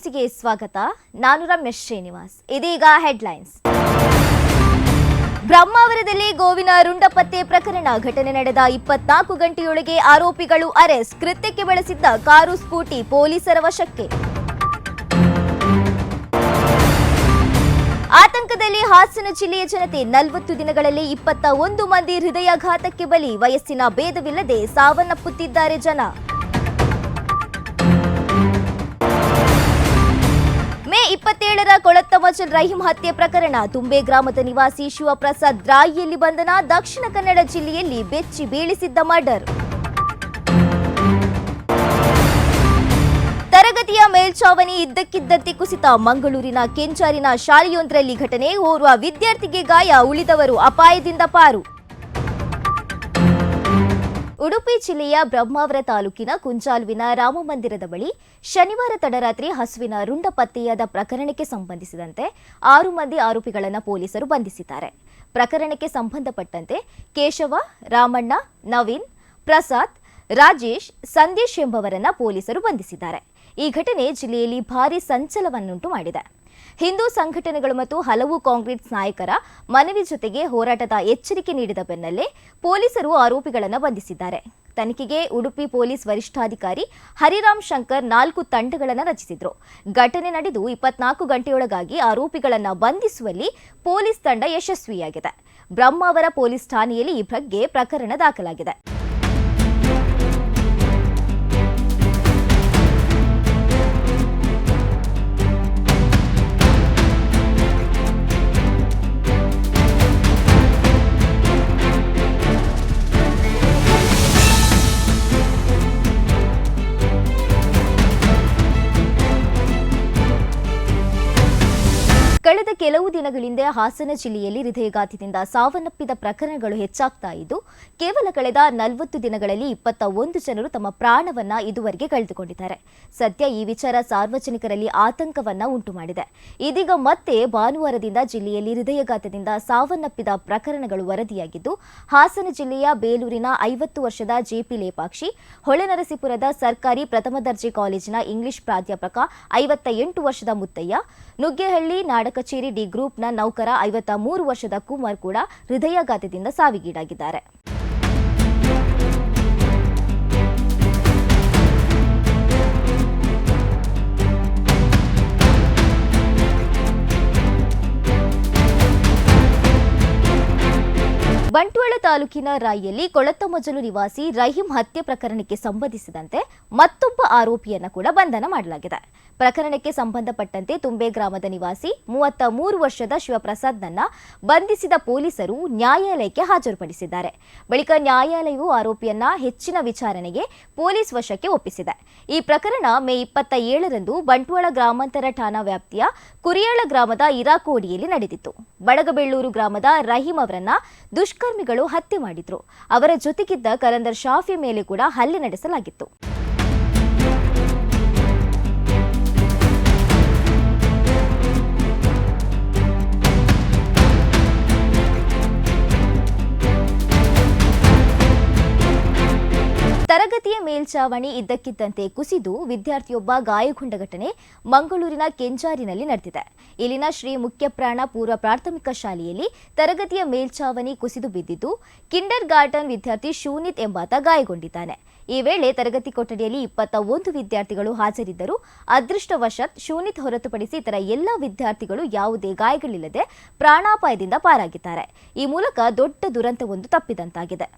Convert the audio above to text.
ನ್ಯೂಸ್ಗೆ ಸ್ವಾಗತ. ನಾನು ರಮೇಶ್ ಶ್ರೀನಿವಾಸ್. ಇದೀಗ ಹೆಡ್ಲೈನ್ಸ್. ಬ್ರಹ್ಮಾವರದಲ್ಲಿ ಗೋವಿನ ರುಂಡ ಪತ್ತೆ ಪ್ರಕರಣ. ಘಟನೆ ನಡೆದ 24 ಗಂಟೆಯೊಳಗೆ ಆರೋಪಿಗಳು ಅರೆಸ್ಟ್. ಕೃತ್ಯಕ್ಕೆ ಬಳಸಿದ್ದ ಕಾರು ಸ್ಕೂಟಿ ಪೊಲೀಸರ ವಶಕ್ಕೆ. ಆತಂಕದಲ್ಲಿ ಹಾಸನ ಜಿಲ್ಲೆಯ ಜನತೆ. 40 ದಿನಗಳಲ್ಲಿ 21 ಮಂದಿ ಹೃದಯಾಘಾತಕ್ಕೆ ಬಲಿ. ವಯಸ್ಸಿನ ಭೇದವಿಲ್ಲದೆ ಸಾವನ್ನಪ್ಪುತ್ತಿದ್ದಾರೆ ಜನ. ಮೇ 27ರ ಕೊಳತ್ತಮಜಲ್ ರಹೀಂ ಹತ್ಯೆ ಪ್ರಕರಣ. ತುಂಬೆ ಗ್ರಾಮದ ನಿವಾಸಿ ಶಿವಪ್ರಸಾದ್ ರಾಯಿಯಲ್ಲಿ ಬಂಧನ. ದಕ್ಷಿಣ ಕನ್ನಡ ಜಿಲ್ಲೆಯಲ್ಲಿ ಬೆಚ್ಚಿ ಬೀಳಿಸಿದ್ದ ಮರ್ಡರ್. ತರಗತಿಯ ಮೇಲ್ಛಾವಣಿ ಇದ್ದಕ್ಕಿದ್ದಂತೆ ಕುಸಿತ. ಮಂಗಳೂರಿನ ಕೆಂಚಾರಿನ ಶಾಲೆಯೊಂದರಲ್ಲಿ ಘಟನೆ. ಓರ್ವ ವಿದ್ಯಾರ್ಥಿಗೆ ಗಾಯ, ಉಳಿದವರು ಅಪಾಯದಿಂದ ಪಾರು. ಉಡುಪಿ ಜಿಲ್ಲೆಯ ಬ್ರಹ್ಮಾವರ ತಾಲೂಕಿನ ಕುಂಚಾಲುವಿನ ರಾಮಮಂದಿರದ ಬಳಿ ಶನಿವಾರ ತಡರಾತ್ರಿ ಹಸುವಿನ ರುಂಡ ಪತ್ತೆಯಾದ ಪ್ರಕರಣಕ್ಕೆ ಸಂಬಂಧಿಸಿದಂತೆ 6 ಮಂದಿ ಆರೋಪಿಗಳನ್ನು ಪೊಲೀಸರು ಬಂಧಿಸಿದ್ದಾರೆ. ಪ್ರಕರಣಕ್ಕೆ ಸಂಬಂಧಪಟ್ಟಂತೆ ಕೇಶವ, ರಾಮಣ್ಣ, ನವೀನ್, ಪ್ರಸಾದ್, ರಾಜೇಶ್, ಸಂದೇಶ್ ಎಂಬವರನ್ನ ಪೊಲೀಸರು ಬಂಧಿಸಿದ್ದಾರೆ. ಈ ಘಟನೆ ಜಿಲ್ಲೆಯಲ್ಲಿ ಭಾರೀ ಸಂಚಲನವನ್ನುಂಟು ಮಾಡಿದೆ. ಹಿಂದೂ ಸಂಘಟನೆಗಳು ಮತ್ತು ಹಲವು ಕಾಂಗ್ರೆಸ್ ನಾಯಕರ ಮನವಿ ಜೊತೆಗೆ ಹೋರಾಟದ ಎಚ್ಚರಿಕೆ ನೀಡಿದ ಬೆನ್ನಲ್ಲೇ ಪೊಲೀಸರು ಆರೋಪಿಗಳನ್ನು ಬಂಧಿಸಿದ್ದಾರೆ. ತನಿಖೆಗೆ ಉಡುಪಿ ಪೊಲೀಸ್ ವರಿಷ್ಠಾಧಿಕಾರಿ ಹರಿರಾಮ್ ಶಂಕರ್ 4 ತಂಡಗಳನ್ನು ರಚಿಸಿದ್ರು. ಘಟನೆ ನಡೆದು 24 ಗಂಟೆಯೊಳಗಾಗಿ ಆರೋಪಿಗಳನ್ನು ಬಂಧಿಸುವಲ್ಲಿ ಪೊಲೀಸ್ ತಂಡ ಯಶಸ್ವಿಯಾಗಿದೆ. ಬ್ರಹ್ಮಾವರ ಪೊಲೀಸ್ ಠಾಣೆಯಲ್ಲಿ ಈ ಬಗ್ಗೆ ಪ್ರಕರಣ ದಾಖಲಾಗಿದೆ. ಕಳೆದ ಕೆಲವು ದಿನಗಳಿಂದ ಹಾಸನ ಜಿಲ್ಲೆಯಲ್ಲಿ ಹೃದಯಾಘಾತದಿಂದ ಸಾವನ್ನಪ್ಪಿದ ಪ್ರಕರಣಗಳು ಹೆಚ್ಚಾಗ್ತಾ ಇದ್ದು, ಕೇವಲ ಕಳೆದ 40 ದಿನಗಳಲ್ಲಿ 21 ಜನರು ತಮ್ಮ ಪ್ರಾಣವನ್ನ ಇದುವರೆಗೆ ಕಳೆದುಕೊಂಡಿದ್ದಾರೆ. ಸದ್ಯ ಈ ವಿಚಾರ ಸಾರ್ವಜನಿಕರಲ್ಲಿ ಆತಂಕವನ್ನ ಉಂಟು ಮಾಡಿದೆ. ಇದೀಗ ಮತ್ತೆ ಭಾನುವಾರದಿಂದ ಜಿಲ್ಲೆಯಲ್ಲಿ ಹೃದಯಾಘಾತದಿಂದ ಸಾವನ್ನಪ್ಪಿದ ಪ್ರಕರಣಗಳು ವರದಿಯಾಗಿದ್ದು, ಹಾಸನ ಜಿಲ್ಲೆಯ ಬೇಲೂರಿನ 50 ವರ್ಷದ ಜೆಪಿ ಲೇಪಾಕ್ಷಿ, ಹೊಳೆನರಸೀಪುರದ ಸರ್ಕಾರಿ ಪ್ರಥಮ ದರ್ಜೆ ಕಾಲೇಜಿನ ಇಂಗ್ಲಿಷ್ ಪ್ರಾಧ್ಯಾಪಕ 58 ವರ್ಷದ ಮುತ್ತಯ್ಯ, ನುಗ್ಗೇಹಳ್ಳಿ ನಾಡಕಚೇರಿ ಡಿ ಗ್ರೂಪ್ನ ನೌಕರ 53 ವರ್ಷದ ಕುಮಾರ್ ಕೂಡ ಹೃದಯಾಘಾತದಿಂದ ಸಾವಿಗೀಡಾಗಿದ್ದಾರೆ. ಬಂಟ್ವಾಳ ತಾಲೂಕಿನ ರಾಯಿಯಲ್ಲಿ ಕೊಳತ್ತಮಜಲು ನಿವಾಸಿ ರಹೀಂ ಹತ್ಯೆ ಪ್ರಕರಣಕ್ಕೆ ಸಂಬಂಧಿಸಿದಂತೆ ಮತ್ತೊಬ್ಬ ಆರೋಪಿಯನ್ನು ಕೂಡ ಬಂಧನ ಮಾಡಲಾಗಿದೆ. ಪ್ರಕರಣಕ್ಕೆ ಸಂಬಂಧಪಟ್ಟಂತೆ ತುಂಬೆ ಗ್ರಾಮದ ನಿವಾಸಿ 33 ವರ್ಷದ ಶಿವಪ್ರಸಾದ್ನನ್ನ ಬಂಧಿಸಿದ ಪೊಲೀಸರು ನ್ಯಾಯಾಲಯಕ್ಕೆ ಹಾಜರುಪಡಿಸಿದ್ದಾರೆ. ಬಳಿಕ ನ್ಯಾಯಾಲಯವು ಆರೋಪಿಯನ್ನ ಹೆಚ್ಚಿನ ವಿಚಾರಣೆಗೆ ಪೊಲೀಸ್ ವಶಕ್ಕೆ ಒಪ್ಪಿಸಿದೆ. ಈ ಪ್ರಕರಣ ಮೇ 27ರಂದು ಬಂಟ್ವಾಳ ಗ್ರಾಮಾಂತರ ಠಾಣಾ ವ್ಯಾಪ್ತಿಯ ಕುರಿಯಾಳ ಗ್ರಾಮದ ಇರಾಕೋಡಿಯಲ್ಲಿ ನಡೆದಿತ್ತು. ಬಡಗಬೆಳ್ಳೂರು ಗ್ರಾಮದ ರಹೀಂ ಅವರನ್ನ ದುಷ್ಕರ್ಮಿಗಳು ಹತ್ಯೆ ಮಾಡಿದ್ರು. ಅವರ ಜೊತೆಗಿದ್ದ ಕಲಂದರ್ ಶಾಫಿ ಮೇಲೆ ಕೂಡ ಹಲ್ಲೆ ನಡೆಸಲಾಗಿತ್ತು. ತರಗತಿಯ ಮೇಲ್ಛಾವಣಿ ಇದ್ದಕ್ಕಿದ್ದಂತೆ ಕುಸಿದು ವಿದ್ಯಾರ್ಥಿಯೊಬ್ಬ ಗಾಯಗೊಂಡ ಘಟನೆ ಮಂಗಳೂರಿನ ಕೆಂಜಾರಿನಲ್ಲಿ ನಡೆದಿದೆ. ಇಲ್ಲಿನ ಶ್ರೀ ಮುಖ್ಯಪ್ರಾಣ ಪೂರ್ವ ಪ್ರಾಥಮಿಕ ಶಾಲೆಯಲ್ಲಿ ತರಗತಿಯ ಮೇಲ್ಛಾವಣಿ ಕುಸಿದು ಬಿದ್ದಿದ್ದು, ಕಿಂಡರ್ ಗಾರ್ಟನ್ ವಿದ್ಯಾರ್ಥಿ ಶೂನಿತ್ ಎಂಬಾತ ಗಾಯಗೊಂಡಿದ್ದಾನೆ. ಈ ವೇಳೆ ತರಗತಿ ಕೊಠಡಿಯಲ್ಲಿ 21 ವಿದ್ಯಾರ್ಥಿಗಳು ಹಾಜರಿದ್ದರು. ಅದೃಷ್ಟವಶಾತ್ ಶೂನಿತ್ ಹೊರತುಪಡಿಸಿ ಇತರ ಎಲ್ಲ ವಿದ್ಯಾರ್ಥಿಗಳು ಯಾವುದೇ ಗಾಯಗಳಿಲ್ಲದೆ ಪ್ರಾಣಾಪಾಯದಿಂದ ಪಾರಾಗಿದ್ದಾರೆ. ಈ ಮೂಲಕ ದೊಡ್ಡ ದುರಂತವೊಂದು ತಪ್ಪಿದಂತಾಗಿದೆ.